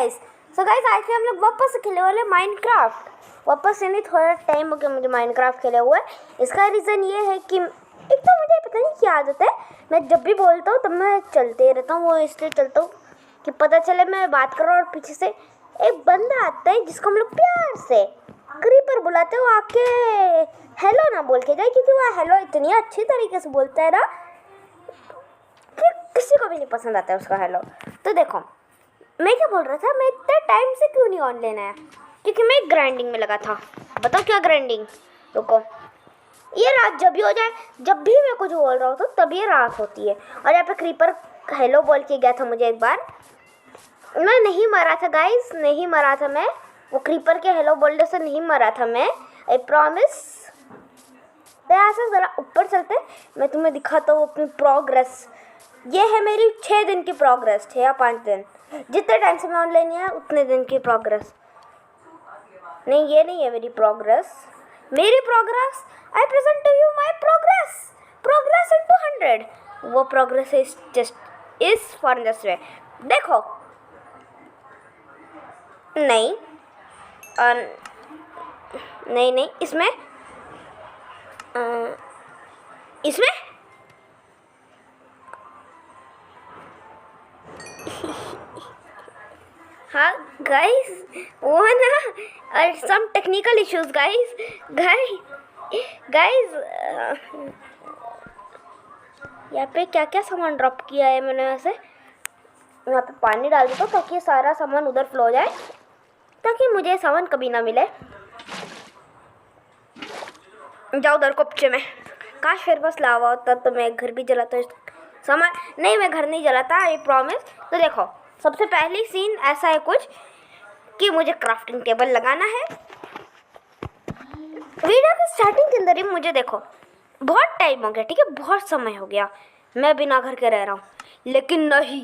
Guys. So guys आज हम लोग वापस से खेलने वाले माइनक्राफ्ट। वापस से नहीं, थोड़ा टाइम हो गया मुझे माइनक्राफ्ट खेले हुए। इसका रीज़न ये है कि एक तो मुझे पता नहीं क्या आदत है, मैं जब भी बोलता हूँ तब मैं चलते रहता हूँ। वो इसलिए चलता हूँ कि पता चले मैं बात कर रहा हूँ और पीछे से एक बंदा आता है जिसको हम लोग प्यार से क्रीपर बुलाते हैं। वो आके हेलो ना बोल के जाए, क्योंकि वो हेलो इतनी अच्छी तरीके से बोलता है ना कि किसी को भी नहीं पसंद आता है उसका हेलो। तो देखो मैं क्या बोल रहा था, मैं इतने टाइम से क्यों नहीं ऑनलाइन आया, क्योंकि मैं ग्राइंडिंग में लगा था। बताओ क्या ग्राइंडिंग। रुको, ये रात जब भी हो जाए, जब भी मैं कुछ बोल रहा हूँ तो तब ये रात होती है। और यहाँ पे क्रीपर हेलो बोल के गया था मुझे एक बार। मैं नहीं मरा था गाइस, नहीं मरा था मैं। वो क्रीपर के हेलो बोलने से नहीं मरा था मैं, आई प्रॉमिस। तो यहाँ से ज़रा ऊपर चलते, मैं तुम्हें दिखाता हूँ अपनी प्रोग्रेस। ये है मेरी 6 दिन की प्रोग्रेस, 6 या 5 दिन, जितने टाइम से मैं ऑनलाइन है उतने दिन की प्रोग्रेस। नहीं, ये नहीं है मेरी प्रोग्रेस। मेरी progress, I present to you my progress into 100। वो progress is just is for this way. देखो नहीं, नहीं इसमें इसमें हाँ गाइस, वो ना some technical issues guys. Guys यहाँ पे क्या क्या सामान ड्रॉप किया है मैंने। वैसे यहाँ पे पानी डाल देता हूँ ताकि सारा सामान उधर फ्लो हो जाए, ताकि मुझे सामान कभी ना मिले। जाओ उधर कोपचे में। काश फिर बस लावा होता तो मैं घर भी जलाता। सामान नहीं, मैं घर नहीं जलाता, आई प्रॉमिस। तो देखो सबसे पहली सीन ऐसा है कुछ कि मुझे क्राफ्टिंग टेबल लगाना है। वीडियो की स्टार्टिंग के अंदर ही मुझे देखो बहुत टाइम हो गया, ठीक है, बहुत समय हो गया मैं बिना घर के रह रहा हूँ। लेकिन नहीं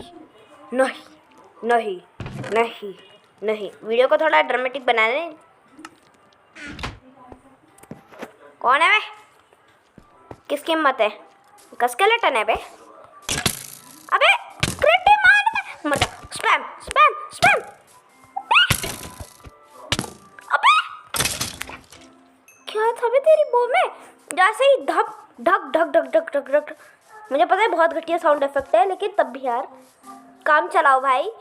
नहीं नहीं नहीं नहीं, वीडियो को थोड़ा ड्रामेटिक बनाने। कौन है बे? किसकी हिम्मत है? स्केलेटन है बे? अबे क्रिटी मार, मतलब स्पैम स्पैम स्पैम। अबे क्या था बे तेरी बो में? जैसे ही धक धक धक धक धक धक धक। मुझे पता है बहुत घटिया साउंड इफेक्ट है, लेकिन तब भी यार काम चलाओ भाई।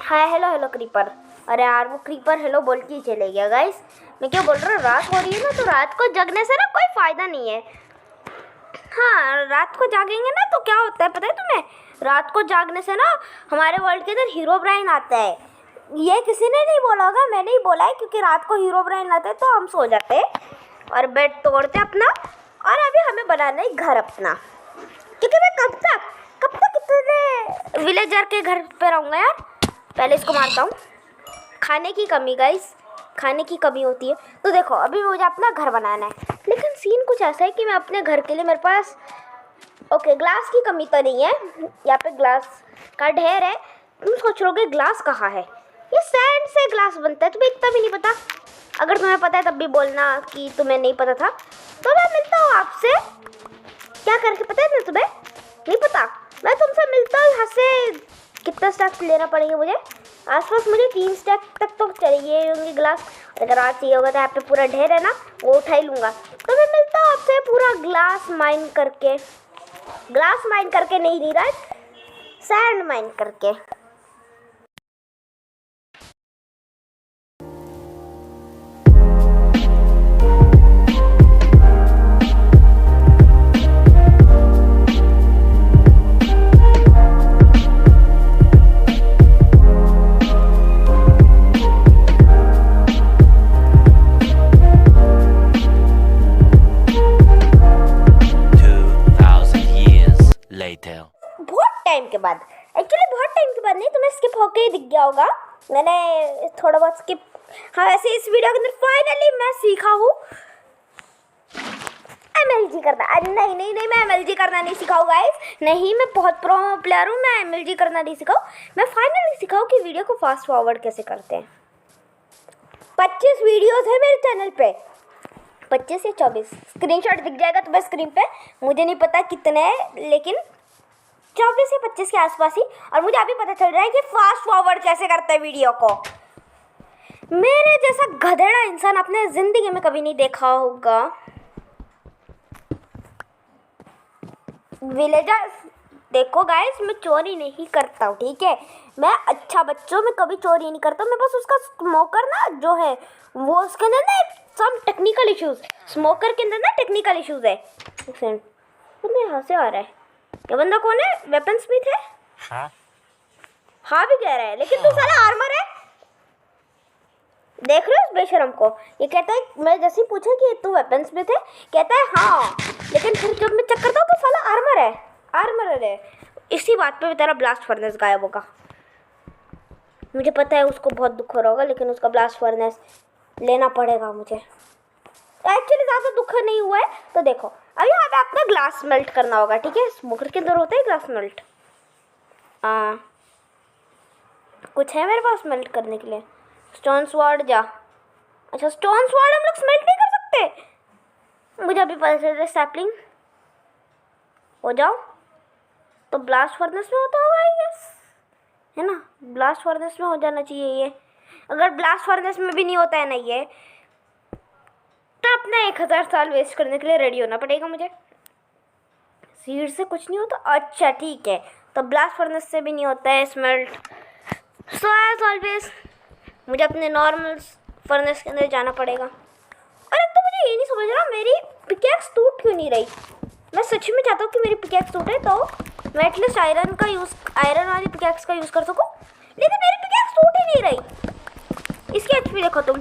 Hi hello hello creeper. अरे यार वो क्रीपर हेलो बोल के ही चले गया गाइस। मैं क्या बोल रहा हूँ, रात हो रही है ना, तो रात को जगने से ना कोई फ़ायदा नहीं है। हाँ, रात को जागेंगे ना तो क्या होता है पता है तुम्हें? रात को जागने से ना हमारे वर्ल्ड के अंदर हीरो ब्रेन आता है। ये किसी ने नहीं बोला होगा, मैंने ही बोला है, क्योंकि रात को हीरो ब्रेन आते हैं तो हम सो जाते हैं और बेड तोड़ते अपना। और अभी हमें बनाना है घर अपना, क्योंकि मैं कब तक इतने विलेजर के घर पे रहूँगा यार। पहले इसको मारता हूँ। खाने की कमी गाइस, खाने की कमी होती है। तो देखो अभी मुझे अपना घर बनाना है, लेकिन सीन कुछ ऐसा है कि मैं अपने घर के लिए मेरे पास ओके ग्लास की कमी तो नहीं है। यहाँ पे ग्लास का ढेर है। तुम सोच रहोगे ग्लास कहाँ है? ये सैंड से ग्लास बनता है, तुम्हें इतना भी नहीं पता? अगर तुम्हें पता है तब भी बोलना कि तुम्हें नहीं पता था। तो मैं मिलता हूँ आपसे क्या करके, पता है ना तुम्हें? नहीं पता? मैं तुमसे मिलता हूँ यहाँ से। कितना स्टैक लेना पड़ेगा मुझे? आसपास मुझे 3 स्टैक तक तो चाहिए होंगे ग्लास। अगर आज चाहिए होगा तो यहाँ पे पूरा ढेर है ना, वो उठा ही लूँगा। तो मैं मिलता हूँ आपसे पूरा ग्लास माइन करके। ग्लास माइन करके नहीं, नीरज, सैंड माइन करके। बहुत टाइम के बाद, एक्चुअली बहुत टाइम के बाद नहीं, तुम्हें स्किप होके ही दिख गया होगा, मैंने थोड़ा बहुत स्किप। हाँ वैसे इस वीडियो के अंदर फाइनली मैं सीखा हूँ MLG करना। अरे नहीं नहीं नहीं, मैं MLG करना नहीं सीखा हूँ गाइस। नहीं, मैं बहुत प्रो प्लेयर हूँ, मैं MLG करना नहीं सीखा हूँ। मैं फाइनली सीखा हूँ कि वीडियो को फास्ट फॉरवर्ड कैसे करते हैं। 25 वीडियोज़ है मेरे चैनल पे, 25 या 24। स्क्रीनशॉट दिख जाएगा तुम्हें स्क्रीन पे, मुझे नहीं पता कितने हैं, लेकिन 24 या 25 के आसपास ही। और मुझे अभी पता चल रहा है कि फास्ट फॉरवर्ड कैसे करते हैं वीडियो को। मेरे जैसा गधेड़ा इंसान अपने जिंदगी में कभी नहीं देखा होगा। विलेजर्स देखो गाइस, मैं चोरी नहीं करता हूँ, ठीक है। मैं अच्छा बच्चों में कभी चोरी नहीं करता हूँ। मैं बस उसका स्मोकर ना जो है वो उसके अंदर ना सम टेक्निकल इश्यूज, स्मोकर के अंदर ना टेक्निकल इश्यूज है। एक सेकंड, बंदा यहाँ से आ रहा है। ये बंदा कौन है? वेपन स्मिथ है? हाँ भी कह रहा है, लेकिन तू साला आर्मर है। देख रहे हो उस बेशरम को? ये कहता है, मैं जैसे ही पूछा कि तू वेपन स्मिथ है, कहता है हाँ, लेकिन फिर जब मैं चेक करता हूँ तो साला आर्मर है, आर्मर है। इसी बात पे तेरा ब्लास्ट फर्नेस गायब होगा। मुझे पता है उसको बहुत दुख हो रहा होगा, लेकिन उसका ब्लास्ट फर्नेस लेना पड़ेगा मुझे। एक्चुअली ज़्यादा दुख नहीं हुआ है। तो देखो अब यहाँ पे अपना ग्लास मेल्ट करना होगा, ठीक है। स्मोकर के अंदर होता है ग्लास मेल्ट। कुछ है मेरे पास मेल्ट करने के लिए? स्टोन स्वॉर्ड जा। अच्छा, स्टोन स्वॉर्ड हम लोग स्मेल्ट नहीं कर सकते। मुझे अभी पता चल रहा है। सैपलिंग हो जाओ। तो ब्लास्ट फर्नेस में होता होगा यस, है ना? ब्लास्ट फर्नेस में हो जाना चाहिए ये। अगर ब्लास्ट फर्नेस में भी नहीं होता है ना ये, तो अपना 1000 साल वेस्ट करने के लिए रेडी होना पड़ेगा मुझे। सीड से कुछ नहीं होता? अच्छा ठीक है, तो ब्लास्ट फर्नेस से भी नहीं होता है स्मेल्ट। सो एज ऑलवेज मुझे अपने नॉर्मल फर्नेस के अंदर जाना पड़ेगा। अरे तो मुझे ये नहीं समझ रहा, मेरी पिकैक्स टूट क्यों नहीं रही? मैं सच में चाहता हूँ कि मेरी पिकैक्स टूटे, तो मैं एटलीस्ट आयरन वाली पिकैक्स का यूज़ कर सकूँ, लेकिन मेरी पिकैक्स टूट ही नहीं रही। इसकी एचपी देखो तुम।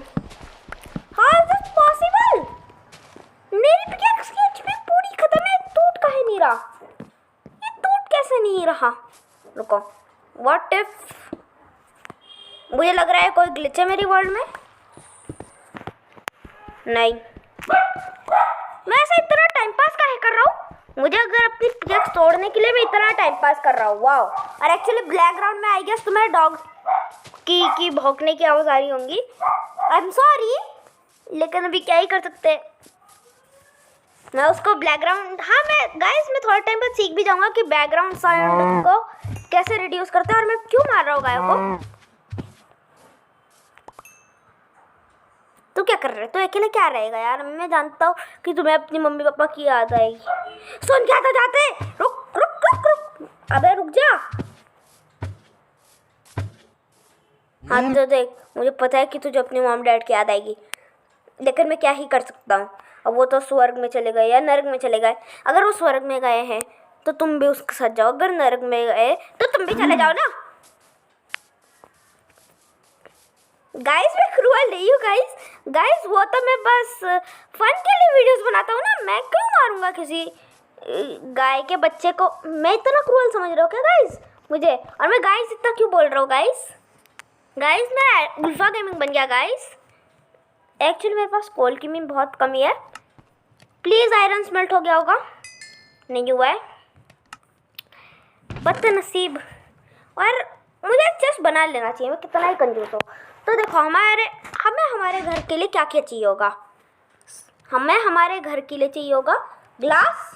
How is this possible? मेरी पिकैक्स की एचपी पूरी खत्म है, टूट काहे नहीं रहा? ये टूट कैसे नहीं रहा? रुको, व्हाट इफ, मुझे लग रहा है कोई ग्लिच है मेरी वर्ल्ड में। नहीं, मैं ऐसा इतना टाइम पास काहे कर रहा हूँ? मुझे अगर अपनी पिकैक्स तोड़ने के लिए मैं इतना टाइम पास कर रहा हूँ। वाओ। और एक्चुअली बैकग्राउंड में आई गेस तुम्हें डॉग की भौंकने की आवाज़ आ रही होंगी। आई एम सॉरी, लेकिन अभी क्या ही कर सकते हैं। मैं उसको बैकग्राउंड, हाँ मैं गाइस मैं थोड़ा टाइम बाद सीख भी जाऊँगा कि बैकग्राउंड साउंड को कैसे रिड्यूस करते हैं। और मैं क्यों मार रहा हूँ गायों को? तू क्या कर रहा है? तू अकेले क्या रहेगा यार? मैं जानता हूँ कि तुम्हें अपनी मम्मी पापा की याद आएगी। सुन क्या था जाते? रुक रुक रुक रुक, अबे रुक जा। हाँ तो देख, मुझे पता है कि तुझे अपनी मॉम डैड की याद आएगी, लेकिन मैं क्या ही कर सकता हूँ। अब वो तो स्वर्ग में चले गए या नरक में चले गए। अगर वो स्वर्ग में गए हैं तो तुम भी उसके साथ जाओ, अगर नरक में गए तो तुम भी चले जाओ ना। गाइस मैं क्रूअल नहीं हूँ गाइस वो तो मैं बस फन के लिए वीडियोस बनाता हूँ ना। मैं क्यों मारूंगा किसी गाय के बच्चे को? मैं इतना क्रूअल समझ रहा हूँ क्या गाइस मुझे? और मैं गाइस इतना क्यों बोल रहा हूँ गाइस मैं उल्फा गेमिंग बन गया गाइस। एक्चुअली मेरे पास कोल की मीन बहुत कमी है। प्लीज़ आयरन स्मेल्ट हो गया होगा? नहीं हुआ है, बदनसीब। और मुझे चेस्ट बना लेना चाहिए, मैं कितना ही कंजूस हो। तो देखो हमें हमारे घर के लिए क्या क्या चाहिए होगा? हमें हमारे घर के लिए चाहिए होगा ग्लास,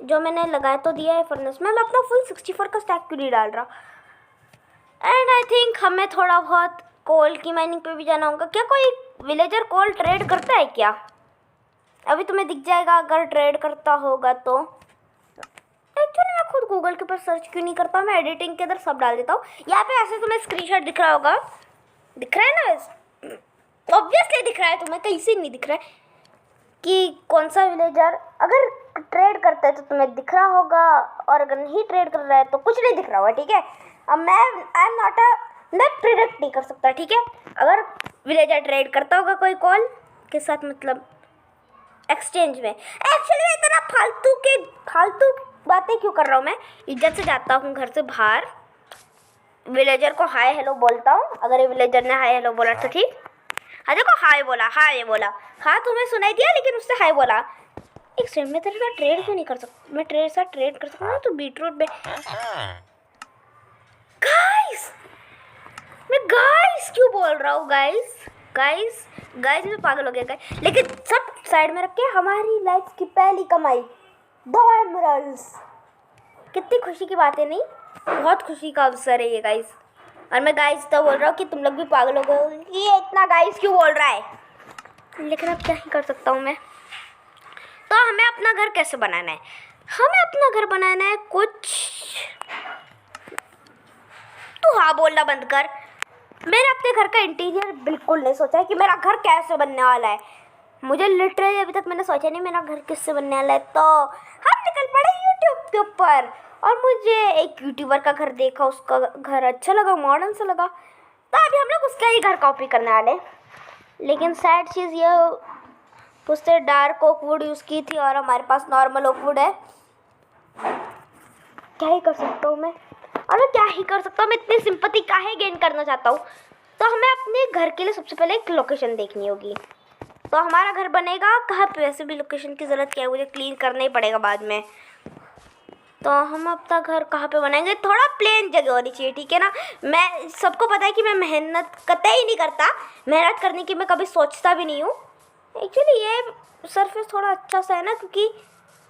जो मैंने लगाया तो दिया है फर्नेस में। मैं अपना फुल 64 का स्टैक क्यों नहीं डाल रहा? एंड आई थिंक हमें थोड़ा बहुत कोल की माइनिंग पे भी जाना होगा। क्या कोई विलेजर कोल ट्रेड करता है क्या? अभी तुम्हें दिख जाएगा अगर ट्रेड करता होगा तो। एक्चुअली मैं खुद गूगल के ऊपर सर्च क्यों नहीं करता, मैं एडिटिंग के अंदर सब डाल देता हूँ। यहाँ पे ऐसे तुम्हें स्क्रीनशॉट दिख रहा होगा, दिख रहा है ना? ऑब्वियसली दिख रहा है तुम्हें, कहीं से नहीं दिख रहा है कि कौन सा विलेजर अगर ट्रेड करता है तो तुम्हें दिख रहा होगा, और अगर नहीं ट्रेड कर रहा है तो कुछ नहीं दिख रहा होगा, ठीक है। अब मैं प्रिडिक्ट नहीं कर सकता, ठीक है। अगर विलेजर ट्रेड करता होगा कोई कॉल के साथ, मतलब एक्सचेंज में। एक्चुअली मैं इतना फालतू बातें क्यों कर रहा हूँ? मैं इज्जत से जाता हूँ घर से बाहर, विलेजर को हाय हेलो बोलता हूँ। अगर ये विलेजर ने हाय हेलो बोला तो ठीक। हाँ देखो, हाय बोला। हाँ तुम्हें सुनाई दिया, लेकिन उससे हाय बोला। एक सेकंड, मैं तेरे साथ ट्रेड क्यों नहीं कर सकता? मैं तेरे साथ ट्रेड कर सकता हूँ तो बीटरूट में। गाइस मैं गाइस क्यों बोल रहा हूँ? गाइस मैं पागल हो गया गाइस। लेकिन सब साइड में रख के हमारी लाइफ की पहली कमाई 2 एमराल्ड्स। कितनी खुशी की बात है नहीं, बहुत खुशी का अवसर है ये गाइस। और मैं गाइस तो बोल रहा हूँ कि तुम लोग भी पागल हो गए कि ये इतना गाइस क्यों बोल रहा है, लेकिन अब क्या ही कर सकता हूँ मैं। तो हमें अपना घर कैसे बनाना है, हमें अपना घर बनाना है कुछ, तू हाँ बोलना बंद कर। मैंने अपने घर का इंटीरियर बिल्कुल नहीं सोचा है कि मेरा घर कैसे बनने वाला है। मुझे लिटरली अभी तक मैंने सोचा नहीं मेरा घर किससे बनने वाला है। तो हम निकल पड़े यूट्यूब के ऊपर और मुझे एक यूट्यूबर का घर देखा, उसका घर अच्छा लगा, मॉडर्न सा लगा, तो अभी हम लोग उसका ही घर कॉपी करने वाले। लेकिन सैड चीज़ ये, उससे डार्क ओकवुड यूज़ की थी और हमारे पास नॉर्मल ओकवुड है। क्या ही कर सकता हूँ मैं, और मैं क्या ही कर सकता हूँ, मैं इतनी सिंपैथी काहे गेन करना चाहता हूँ। तो हमें अपने घर के लिए सबसे पहले एक लोकेशन देखनी होगी। तो हमारा घर बनेगा कहाँ पे, वैसे भी लोकेशन की ज़रूरत क्या है, मुझे क्लीन करना ही पड़ेगा बाद में। तो हम अपना घर कहाँ पे बनाएंगे, थोड़ा प्लेन जगह होनी चाहिए, ठीक है ना। मैं सबको पता है कि मैं मेहनत कतई ही नहीं करता, मेहनत करने की मैं कभी सोचता भी नहीं हूँ। एक्चुअली ये सरफेस थोड़ा अच्छा सा है ना, क्योंकि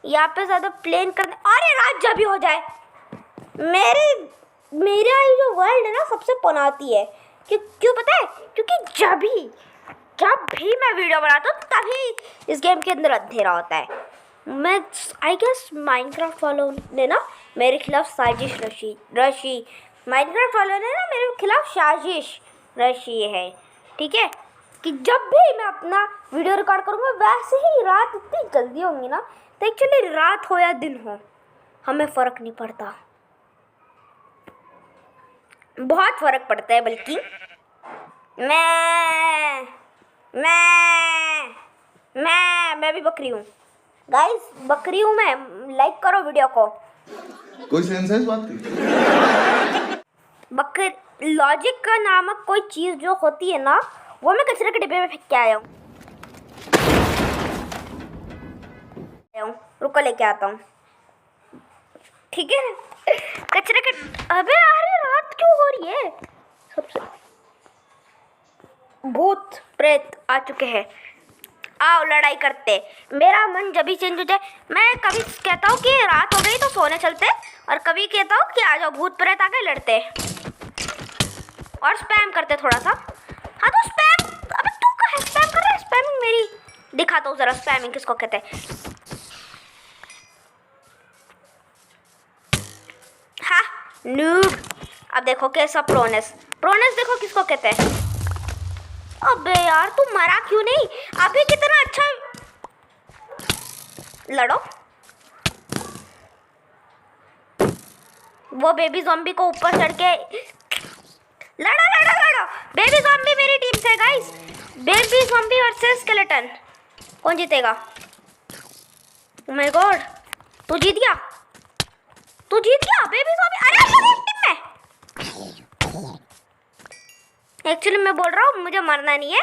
यहाँ पे ज़्यादा प्लेन करने, अरे रात जब भी हो जाए, मेरा ये जो वर्ल्ड है ना सबसे पनाती है। क्यों पता है, क्योंकि जब भी मैं वीडियो बनाता हूँ तभी इस गेम के अंदर अंधेरा होता है। मैं आई गेस माइनक्राफ्ट वालों ने ना मेरे खिलाफ साजिश रची माइनक्राफ्ट वालों ने ना मेरे खिलाफ साजिश रची है, ठीक है। कि जब भी मैं अपना वीडियो रिकॉर्ड करूँगा वैसे ही रात इतनी जल्दी होंगी ना, तो एक्चुअली रात हो या दिन हो हमें फ़र्क नहीं पड़ता, बहुत फ़र्क पड़ता है। बल्कि मैं भी बकरी हूँ गाइस, बकरी हूँ मैं। लाइक करो वीडियो को। कोई सेंस है इस बात की? लॉजिक का नामक कोई चीज़ जो होती है ना, वो मैं कचरे के डिब्बे में फेंक के आया हूँ। रुको लेके आता हूँ, ठीक है। कचरे के, अबे अरे रात क्यों हो रही है, सबसे भूत प्रेत आ चुके हैं, आओ लड़ाई करते। मेरा मन जब भी चेंज हो जाए, मैं कभी कहता हूँ कि रात हो गई तो सोने चलते, और कभी कहता हूँ कि आ जाओ भूत प्रेत आ गए लड़ते, और स्पैम करते थोड़ा सा। हाँ तो स्पैम, अबे तू कहाँ स्पैम कर रहा है, स्पैमिंग मेरी दिखाता हूँ जरा, स्पैमिंग किसको कहते हैं। हाँ नूब, अब देखो कैसा प्रोनेस देखो किसको कहते हैं। अबे यार तू मरा क्यों नहीं, अभी कितना अच्छा लड़ो। वो बेबी ज़ॉम्बी को ऊपर चढ़ के लड़ो। बेबी ज़ॉम्बी मेरी टीम से guys, baby zombie versus skeleton, कौन जीतेगा। ओह माय गॉड, तू जीत गया बेबी ज़ॉम्बी, अरे मेरी टीम में। एक्चुअली मैं बोल रहा हूँ मुझे मरना नहीं है।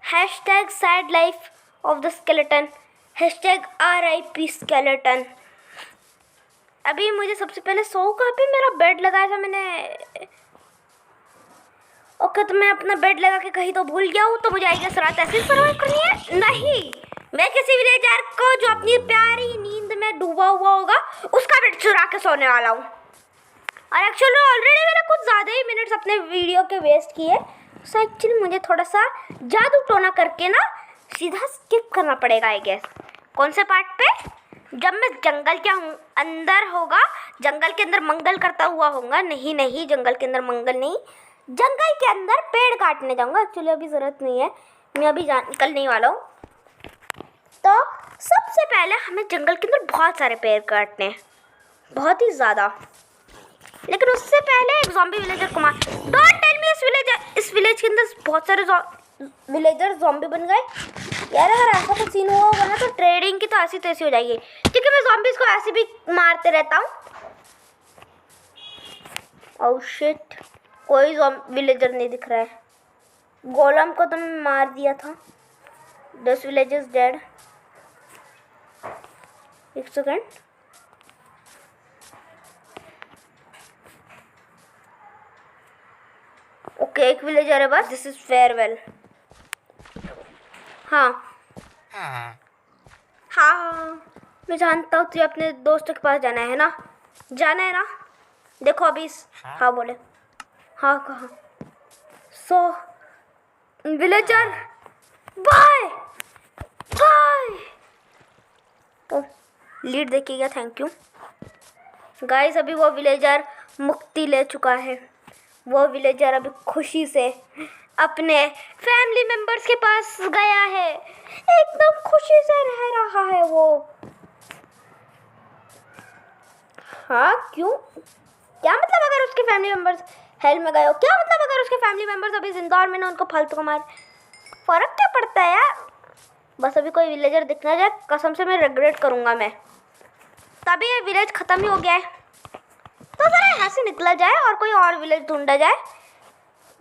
Hashtag sad life of the skeleton, hashtag RIP skeleton. अभी मुझे सबसे पहले सो कहाँ पे, मेरा बेड लगाया था मैंने, ओके। तो मैं अपना बेड लगा के कहीं तो भूल गया हूँ, तो मुझे आई गेस रात ऐसे सर्वाइव करनी है। नहीं, मैं किसी विलेजर को जो अपनी प्यारी नींद में डूबा हुआ होगा उसका बेड चुरा के सोने वाला हूँ। और एक्चुअली ऑलरेडी मैंने कुछ ज़्यादा ही मिनट्स अपने वीडियो के वेस्ट किए, सो एक्चुअली मुझे थोड़ा सा जादू टोना करके ना सीधा स्किप करना पड़ेगा आई गेस। कौन से पार्ट पे, जब मैं जंगल के अंदर होगा, जंगल के अंदर मंगल करता हुआ होगा। नहीं जंगल के अंदर मंगल नहीं, जंगल के अंदर पेड़ काटने जाऊंगा। एक्चुअली अभी ज़रूरत नहीं है, मैं अभी निकलने वाला हूँ। तो सबसे पहले हमें जंगल के अंदर बहुत सारे पेड़ काटने हैं, बहुत ही ज़्यादा। लेकिन उससे पहले एक ज़ॉम्बी विलेजर को मार, डोंट टेल मी इस विलेज के अंदर बहुत सारे विलेजर ज़ॉम्बी बन गए। यार अगर ऐसा कुछ सीन हुआ होगा ना तो ट्रेडिंग की तो ऐसी तैसी हो जाएगी, क्योंकि मैं ज़ॉम्बीज़ को ऐसे भी मारते रहता हूँ। ओह शिट, कोई विलेजर नहीं दिख रहा है। गोलम को तो मैं मार दिया था। 10 विलेजर्स डेड। एक सेकेंड, ओके एक विलेजर है बस। This is farewell. हाँ हाँ हाँ, मैं जानता हूँ तुझे अपने दोस्तों के पास जाना है ना, जाना है ना। देखो अभी हाँ बोले, हाँ कहाँ, सो विलेजर बाय बाय। ओ लीड देखिए क्या, थैंक यू गाइस। अभी वो विलेजर मुक्ति ले चुका है। वो विलेजर अभी खुशी से अपने फैमिली मेंबर्स के पास गया है, एकदम खुशी से रह रहा है वो। हाँ क्यों, क्या मतलब अगर उसके फैमिली मेंबर्स हेल में गए हो, क्या मतलब अगर उसके फैमिली मेंबर्स अभी जिंदा और मैंने उनको फालतू को मार, फर्क क्या पड़ता है यार। बस अभी कोई विलेजर दिखना जाए, कसम से मैं रिग्रेट करूंगा मैं। तभी ये विलेज खत्म ही हो गया है, तो जरा यहाँ से निकला जाए और कोई और विलेज ढूंढा जाए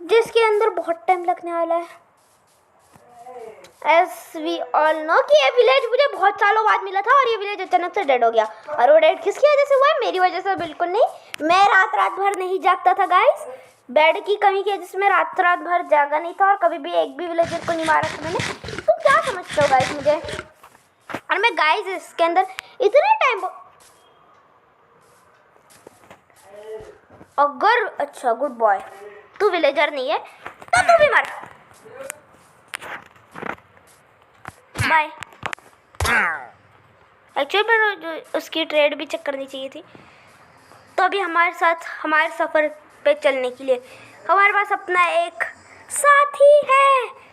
जिसके अंदर बहुत टाइम लगने वाला है। एज वी ऑल नो कि ये विलेज मुझे बहुत सालों बाद मिला था और ये विलेज अचानक से डेड हो गया। और वो डेड किसकी वजह से हुआ है, मेरी वजह से बिल्कुल नहीं। मैं रात रात भर नहीं जागता था गाइस, बेड की कमी की वजह से मैं रात रात भर जागा नहीं था और कभी भी एक भी विलेजर को नहीं मारा था मैंने। तुम क्या समझते हो गाइस मुझे। और मैं गाइस इसके अंदर इतने टाइम अगर अच्छा गुड बॉय, तू विलेजर नहीं है तो तू भी मर, बाय। एक्चुअली मैं उसकी ट्रेड भी चेक करनी चाहिए थी। तो अभी हमारे साथ हमारे सफ़र पे चलने के लिए हमारे पास अपना एक साथी है।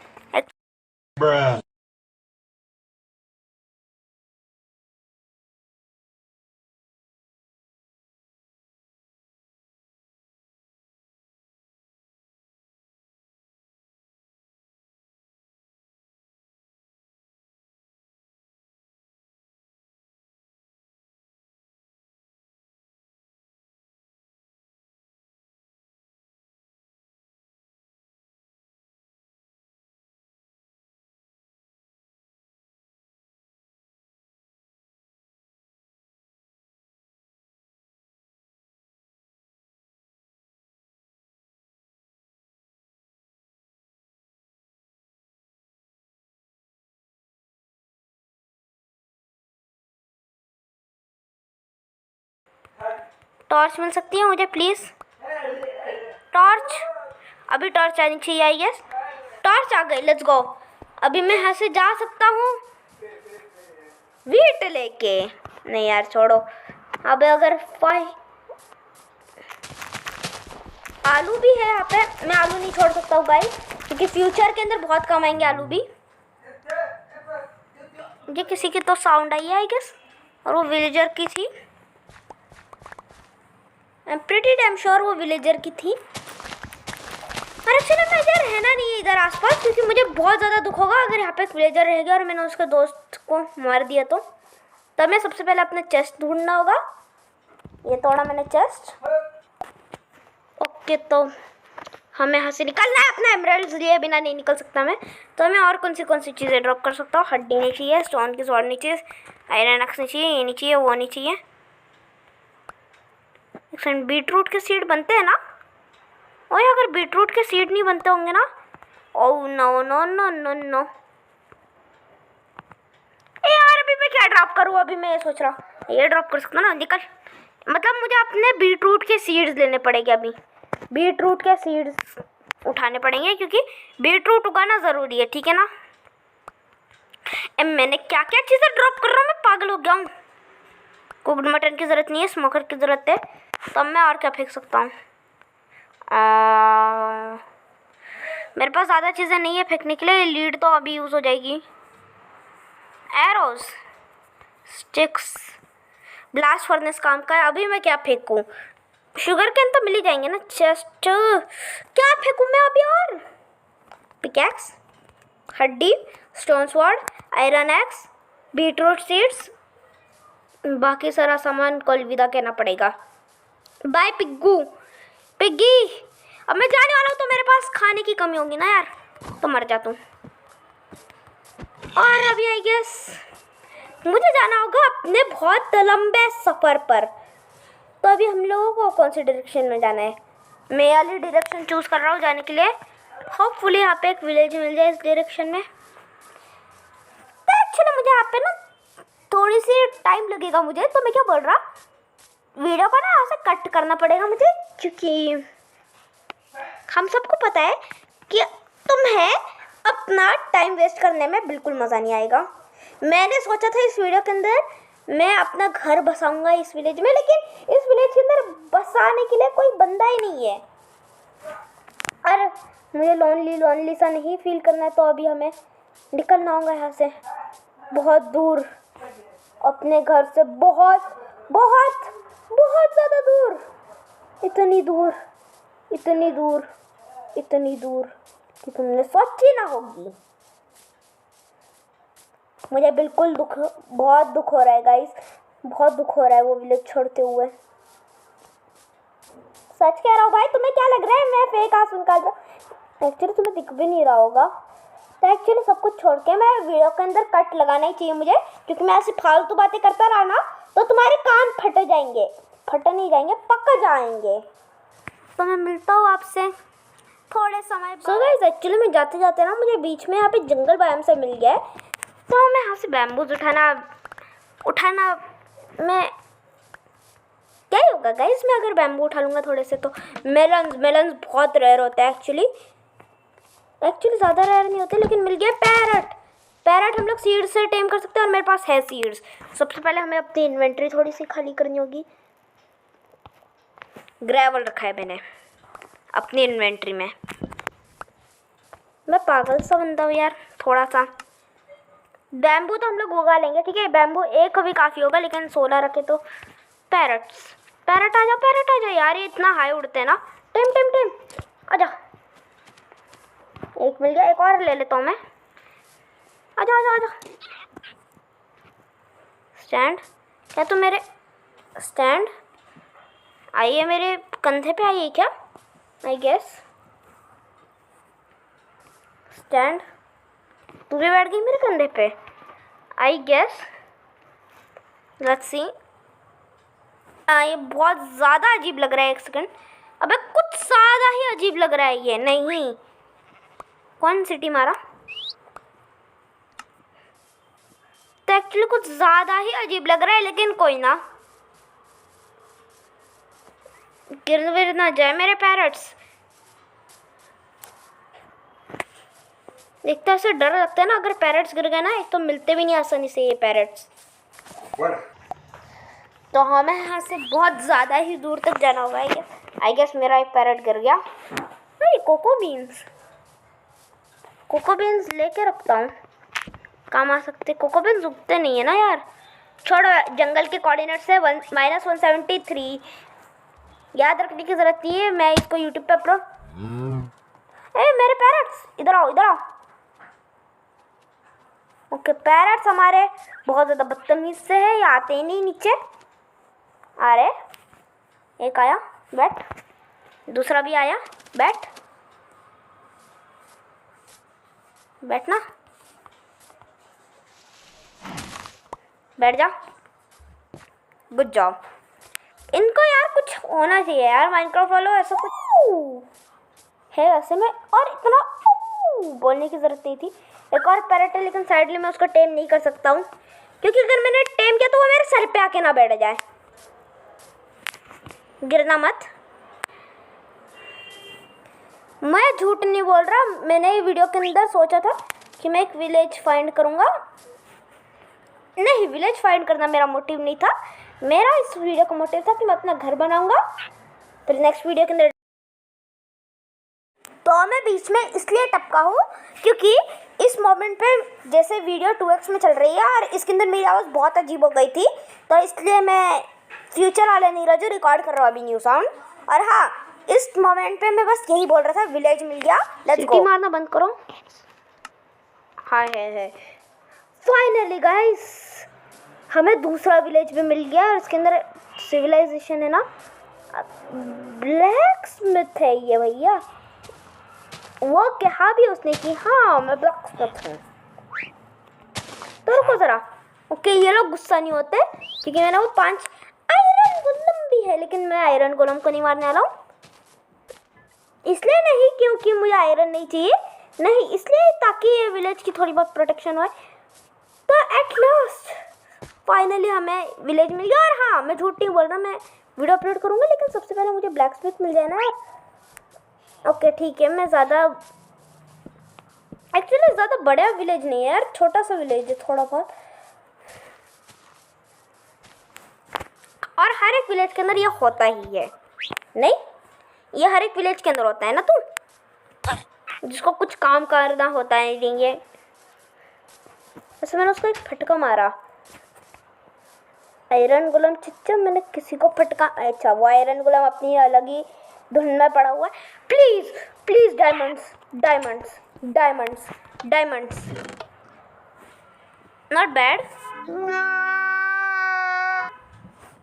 टॉर्च मिल सकती है मुझे प्लीज़, टॉर्च। अभी टॉर्च आनी चाहिए आई गेस। टॉर्च आ गई, लेट्स गो। अभी मैं यहाँ से जा सकता हूँ वीट लेके। नहीं यार छोड़ो, अब अगर आलू भी है यहाँ पे, मैं आलू नहीं छोड़ सकता हूँ गाइस, क्योंकि फ्यूचर के अंदर बहुत काम आएंगे आलू भी। मुझे किसी की तो साउंड आई है आई गेस, और वो विलेजर की थी। I am pretty damn sure वो विलेजर की थी। और एक्चुअली मैं इधर रहना नहीं है इधर आसपास, क्योंकि मुझे बहुत ज़्यादा दुख होगा अगर यहाँ पे एक विलेजर रह गया और मैंने उसके दोस्त को मार दिया तो। तब मैं सबसे पहले अपना चेस्ट ढूंढना होगा। ये तोड़ा मैंने चेस्ट। ओके तो हमें यहाँ से निकलना है, अपना एमराल्ड्स लिए बिना नहीं निकल सकता मैं। तो हमें और कौन सी चीज़ें ड्रॉप कर सकता हूँ। हड्डी नहीं चाहिए, स्टोन की स्वॉर्ड नहीं चाहिए, आयरन एक्स नहीं चाहिए, ये नहीं चाहिए, वो नहीं चाहिए। बीटरूट के सीड बनते हैं ना, और अगर बीटरूट के सीड नहीं बनते होंगे ना, oh no no no no no. यार अभी मैं क्या ड्रॉप करूँ, अभी मैं ये सोच रहा हूँ ये ड्रॉप कर सकता ना, निकल। मतलब मुझे अपने बीटरूट के सीड्स लेने पड़ेंगे, अभी बीटरूट के सीड्स उठाने पड़ेंगे, क्योंकि बीटरूट उगाना ज़रूरी है, ठीक है ना। मैंने क्या क्या चीज़ें ड्रॉप कर रहा हूँ, मैं पागल हो गया हूँ। कुक्ड मटन की ज़रूरत नहीं है, स्मोकर की ज़रूरत है। तो अब मैं और क्या फेंक सकता हूँ। मेरे पास ज़्यादा चीज़ें नहीं है फेंकने के लिए, लीड तो अभी यूज़ हो जाएगी। एरोज, स्टिक्स, ब्लास्ट फर्नेस काम का है। अभी मैं क्या फेंकूँ, शुगर कैन तो मिल ही जाएंगे ना। चेस्ट क्या फेंकूँ मैं अभी, और पिकैक्स, हड्डी, stone sword, iron axe, beetroot seeds, बाकी सारा सामान को अलविदा कहना पड़ेगा। बाय पिग्गू, पिग्गी। अब मैं जाने वाला हूँ तो मेरे पास खाने की कमी होगी ना यार, तो मर जाता हूँ। और अभी आई गेस मुझे जाना होगा अपने बहुत लंबे सफ़र पर। तो अभी हम लोगों को कौन सी डायरेक्शन में जाना है, मैं वाली डायरेक्शन चूज़ कर रहा हूँ जाने के लिए। होपफुली यहाँ पे एक विलेज मिल जाए इस डायरेक्शन में। मुझे यहाँ पे ना थोड़ी सी टाइम लगेगा मुझे, तो मैं क्या बोल रहा, वीडियो को ना यहाँ से कट करना पड़ेगा मुझे, क्योंकि हम सबको पता है कि तुम्हें अपना टाइम वेस्ट करने में बिल्कुल मज़ा नहीं आएगा। मैंने सोचा था इस वीडियो के अंदर मैं अपना घर बसाऊंगा इस विलेज में, लेकिन इस विलेज के अंदर बसाने के लिए कोई बंदा ही नहीं है। और मुझे लोनली सा नहीं फील करना है, तो अभी हमें निकलना होगा यहाँ से बहुत दूर, अपने घर से बहुत बहुत बहुत ज़्यादा दूर, इतनी दूर इतनी दूर इतनी दूर कि तुमने सोची ना होगी। मुझे बिल्कुल बहुत दुख हो रहा है गाइस, बहुत दुख हो रहा है वो विलेज छोड़ते हुए। सच कह रहा हूँ भाई, तुम्हें क्या लग रहा है मैं फेक आंसू निकाल रहा हूँ? एक्चुअली तुम्हें दिख भी नहीं रहा होगा। तो एक्चुअली सब कुछ छोड़ के मैं वीडियो के अंदर कट लगाना ही चाहिए मुझे, क्योंकि मैं ऐसी फालतू बातें करता रहा ना तो तुम्हारे कान फट जाएंगे, फट नहीं जाएंगे, पक जाएंगे। तो मैं मिलता हूँ आपसे थोड़े समय बाद। सो गाइस, एक्चुअली मैं जाते जाते ना मुझे बीच में यहाँ पे जंगल बायोम से मिल गया है, तो मैं यहाँ से बैम्बूज उठाना मैं क्या ही होगा गाइस, मैं अगर बैम्बू उठा लूँगा थोड़े से। तो मेलन्स बहुत रेयर होते हैं एक्चुअली ज़्यादा रेयर नहीं होते, लेकिन मिल गया पैरट हम लोग सीड से टेम कर सकते हैं, और मेरे पास है सीड्स। सबसे पहले हमें अपनी इन्वेंट्री थोड़ी सी खाली करनी होगी। ग्रेवल रखा है मैंने अपनी इन्वेंट्री में। मैं पागल सा बंदा हूँ यार थोड़ा सा। बैम्बू तो हम लोग उगा लेंगे, ठीक है, बैम्बू एक भी काफ़ी होगा, लेकिन 16 रखे तो। पैरट आ जाओ यार, ये इतना हाई उड़ते हैं ना। टेम आ जा, एक मिल गया, एक और ले लेता हूँ मैं। आ जा स्टैंड, क्या तुम मेरे स्टैंड आइए, मेरे कंधे पे आइए क्या, आई गेस। स्टैंड, तू भी बैठ गई मेरे कंधे पे, आई गेस। Let's see. ये बहुत ज़्यादा अजीब लग रहा है, एक सेकंड। अबे कुछ ज़्यादा ही अजीब लग रहा है ये। नहीं, कौन सिटी मारा? तो एक्चुअली कुछ ज़्यादा ही अजीब लग रहा है, लेकिन कोई ना, गिर विर ना जाए मेरे पैरट्स। देखते ऐसे डर लगता है ना अगर पैरट्स गिर गए ना, एक तो मिलते भी नहीं आसानी से ये पैरट्स। तो हमें यहाँ से बहुत ज़्यादा ही दूर तक जाना होगा। आई गेस मेरा एक पैरट गिर गया। अरे कोको बीन्स लेके रखता हूँ, काम आ सकते। कोको बीन्स उगते नहीं है ना यार। छोड़ो, जंगल के कोऑर्डिनेट्स है -173, याद रखने की ज़रूरत नहीं है। मैं इसको यूट्यूब पे अपलोड। मेरे पैरट्स इधर आओ। ओके, पैरट्स हमारे बहुत ज़्यादा बदतमीज से है, ये आते ही नहीं नीचे। अरे एक आया, बैठ। दूसरा भी आया, बैठना, बैठ जा, गुड जॉब। इनको यार कुछ होना चाहिए यार, माइनक्राफ्ट वालों, ऐसा कुछ है वैसे में। और इतना बोलने की ज़रूरत नहीं थी। एक और पैरट है, लेकिन साइडली मैं उसको टेम नहीं कर सकता हूँ, क्योंकि अगर मैंने टेम किया तो वो मेरे सर पे आके ना बैठ जाए। गिरना मत। मैं झूठ नहीं बोल रहा, मैंने ये वीडियो के अंदर सोचा था कि मैं एक विलेज फाइंड करूँगा। नहीं, विलेज फाइंड करना मेरा मोटिव नहीं था। मेरा इस वीडियो का मोटिव था कि मैं अपना घर बनाऊँगा। फिर नेक्स्ट वीडियो के अंदर तो मैं बीच में इसलिए टपका हूँ क्योंकि इस मोमेंट पे जैसे वीडियो 2x में चल रही है और इसके अंदर मेरी आवाज़ बहुत अजीब हो गई थी, तो इसलिए मैं फ्यूचर वाले नीरज रिकॉर्ड कर रहा हूँ अभी न्यू साउंड। और हाँ, इस मोमेंट पे मैं बस यही बोल रहा था, विलेज मिल गया, लेट्स गो। मारना बंद करो। हाय है फाइनली गाइस, हमें दूसरा विलेज भी मिल गया और इसके अंदर सिविलाइजेशन है ना, ब्लैक स्मिथ है ये भैया। वो कहा भी उसने कि हाँ मैं ब्लैक स्मिथ हूँ। तो रुको ज़रा। ओके, ये लोग गुस्सा नहीं होते क्योंकि मैंने वो 5 आयरन गोलम भी है, लेकिन मैं आयरन गोलम को नहीं मारने वाला हूँ। इसलिए नहीं क्योंकि मुझे आयरन नहीं चाहिए, नहीं, इसलिए ताकि ये विलेज की थोड़ी बहुत प्रोटेक्शन हो। तो एट लास्ट फाइनली हमें विलेज मिल गया। और हाँ, मैं झूठ नहीं बोल रहा, मैं वीडियो अपलोड करूँगा, लेकिन सबसे पहले मुझे ब्लैक स्मिथ मिल जाए ना यार। ओके ठीक है, मैं ज़्यादा एक्चुअली ज़्यादा बड़ा विलेज नहीं है यार, छोटा सा विलेज है थोड़ा बहुत। और हर एक विलेज के अंदर ये होता ही है, नहीं ये हर एक विलेज के अंदर होता है ना, तुम जिसको कुछ काम करना होता है। ये वैसे मैंने उसको एक फटका मारा, आयरन गुलाम चिच्चा, मैंने किसी को फटका। अच्छा, वो आयरन गुलाम अपनी अलग ही धुन में पड़ा हुआ है। Please please diamonds diamonds diamonds diamonds, not bad,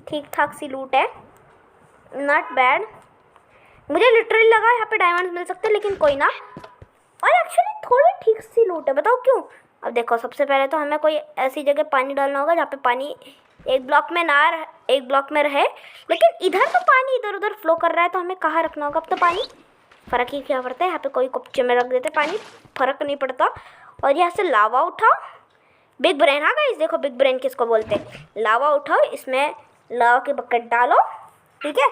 ठीक ठाक सी लूट है, नॉट बैड। मुझे लिटरली लगा यहाँ पे डायमंड्स मिल सकते हैं, लेकिन कोई ना। और एक्चुअली थोड़ी ठीक सी लूट है, बताओ क्यों। अब देखो, सबसे पहले तो हमें कोई ऐसी जगह पानी डालना होगा जहाँ पे पानी एक ब्लॉक में ना रहे, एक ब्लॉक में रहे। लेकिन इधर तो पानी इधर उधर फ्लो कर रहा है, तो हमें कहाँ रखना होगा अब तो पानी। फ़र्क ही क्या पड़ता है, यहाँ पे कोई कपचे में रख देते पानी, फ़र्क नहीं पड़ता। और यहाँ से लावा उठाओ, बिग ब्रेन। हाँ गाइस, देखो बिग ब्रेन किसको बोलते हैं। लावा उठाओ, इसमें लावा की बकेट डालो, ठीक है।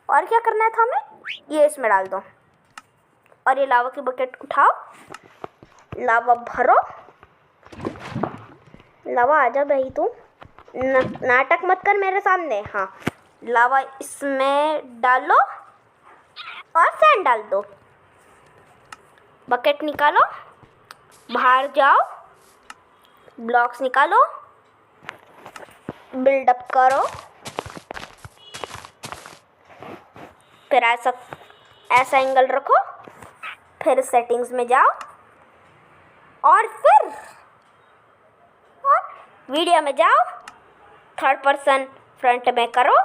और क्या करना है था हमें, ये इसमें डाल दो। और ये लावा की बकेट उठाओ, लावा भरो। लावा आजा भाई, तू नाटक मत कर मेरे सामने। हाँ, लावा इसमें डालो और सैंड डाल दो। बकेट निकालो, बाहर जाओ, ब्लॉक्स निकालो, बिल्डअप करो, फिर ऐसा एंगल रखो, फिर सेटिंग्स में जाओ, और फिर वीडियो में जाओ, थर्ड पर्सन फ्रंट में करो,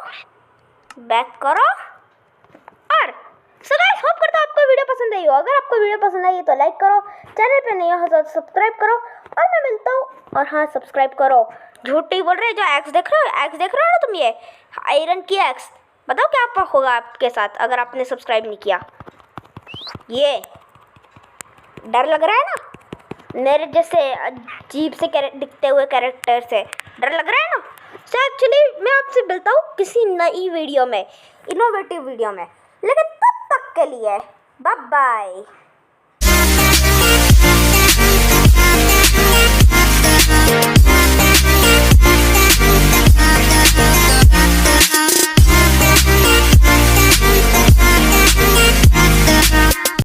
बैक करो। और सो गाइस, होप करता हूँ आपको वीडियो पसंद आई हो। अगर आपको वीडियो पसंद आई तो लाइक करो, चैनल पे नहीं हो तो सब्सक्राइब करो। और मैं मिलता हूँ, और हाँ सब्सक्राइब करो। झूठ ही बोल रहे, जो एक्स देख रहे हो, एक्स देख रहे हो ना तुम, ये आयरन की एक्स, बताओ क्या होगा आपके साथ अगर आपने सब्सक्राइब नहीं किया। ये डर लग रहा है ना, मेरे जैसे अजीब से दिखते हुए कैरेक्टर से डर लग रहा है ना। सो एक्चुअली मैं आपसे मिलता हूँ किसी नई वीडियो में, इनोवेटिव वीडियो में। लेकिन तब तक के लिए बाय बाय।